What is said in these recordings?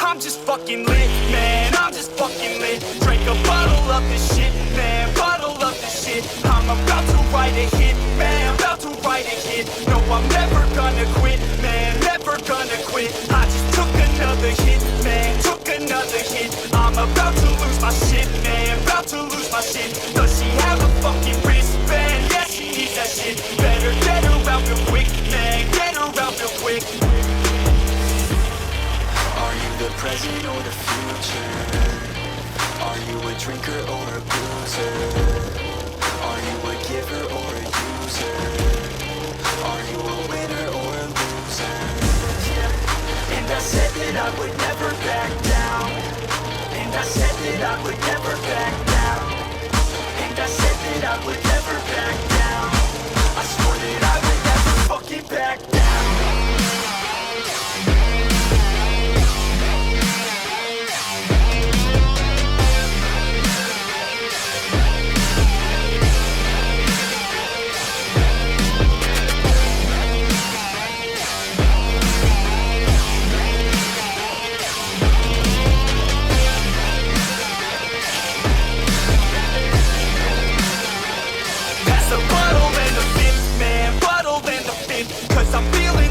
I'm just fucking lit, man, I'm just fucking lit. Drink a bottle of this shit, man, bottle of this shit. I'm about to write a hit, man, about to write a hit. No, I'm never gonna quit, man, never gonna quit. I just took another hit, man, took another hit. I'm about to lose my shit, man, about to lose my shit. Does she have a fucking wristband? Yeah, she needs that shit. Better get her out real quick, man, get her out real quick. Are you the present or the future? Are you a drinker or a boozer? Are you a giver or a user? Are you a winner or a loser? Yeah. And I said that I would never back down. And I said that I would never back down. And I said that I would never back down. I swore that I would never fucking back down.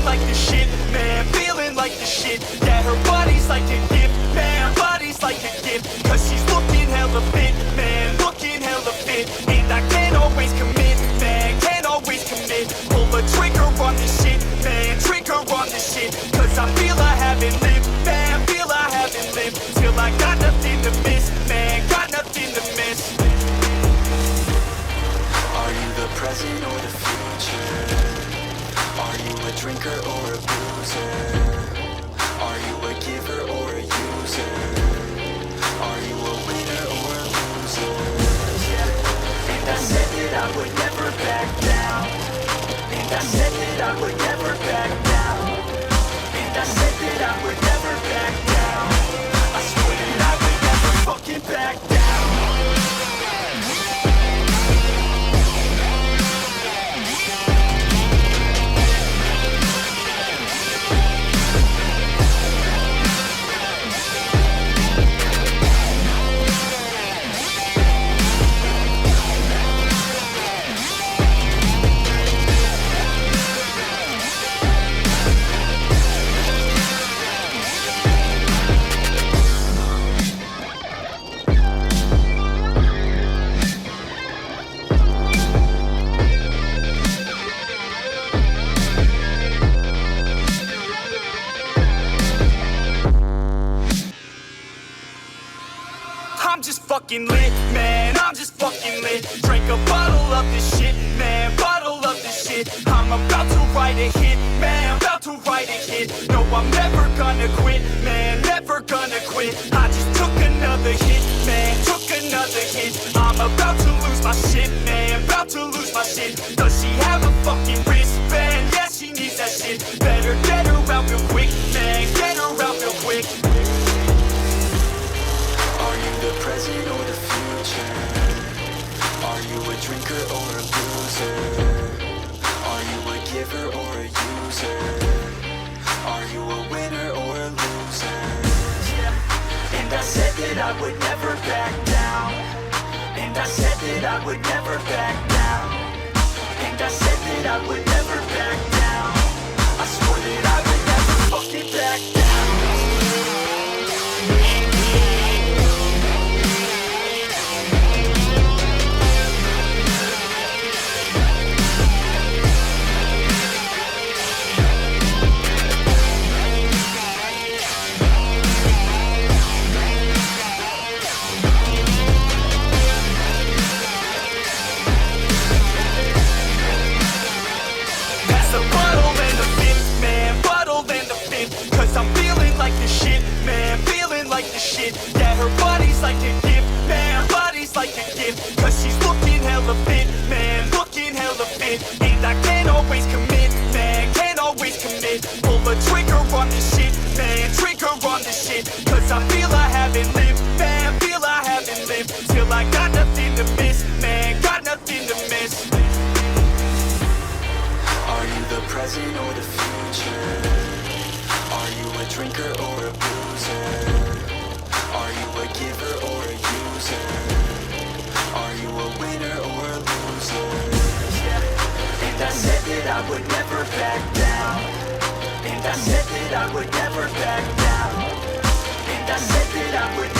Like the shit, man, feeling like the shit. Yeah, her body's like a gift, man, body's like a gift. Cause she's looking hella fit, man, looking hella fit. And I can't always commit, man, can't always commit. Pull the trigger on this shit, man, trigger on this shit. Cause I feel I haven't lived, man, feel I haven't lived. Till I got nothing to miss, man, got nothing to miss. Are you the present or the future? Are you a drinker or a boozer? Are you a giver or a user? Are you a winner or a loser? Yeah. And I said that I would never back down. And I said that I would never back down. And I said that I would never back down. I swear that I would never fucking back down. I'm just fucking lit, man, I'm just fucking lit. Drink a bottle of this shit, man, bottle of this shit. I'm about to write a hit, man, about to write a hit. No, I'm never gonna quit, man, never gonna quit. I just took another hit, man, took another hit. I'm about to lose my shit, man, about to lose my shit. Does she have a fucking wristband? Yeah, she needs that shit. Better get her out real quick, man, get her out real quick. Are you the present or the future? Are you a drinker or a boozer? Are you a giver or a user? Are you a winner or a loser? Yeah. And I said that I would never back down. And I said that I would never back down. And I said that I would never back down. I swore that I would never fucking back down. Yeah, her body's like a gift, man, body's like a gift. Cause she's looking hella fit, man, looking hella fit. And I can't always commit, man, can't always commit. Pull the trigger on this shit, man, trigger on this shit. Cause I feel I haven't lived, man, feel I haven't lived. Till I got nothing to miss, man, got nothing to miss. Are you the present or the future? Are Are you a drinker or a boozer? Are you a giver or a user? Are you a winner or a loser? Yeah. And I said that I would never back down. And I said that I would never back down. And I said that I would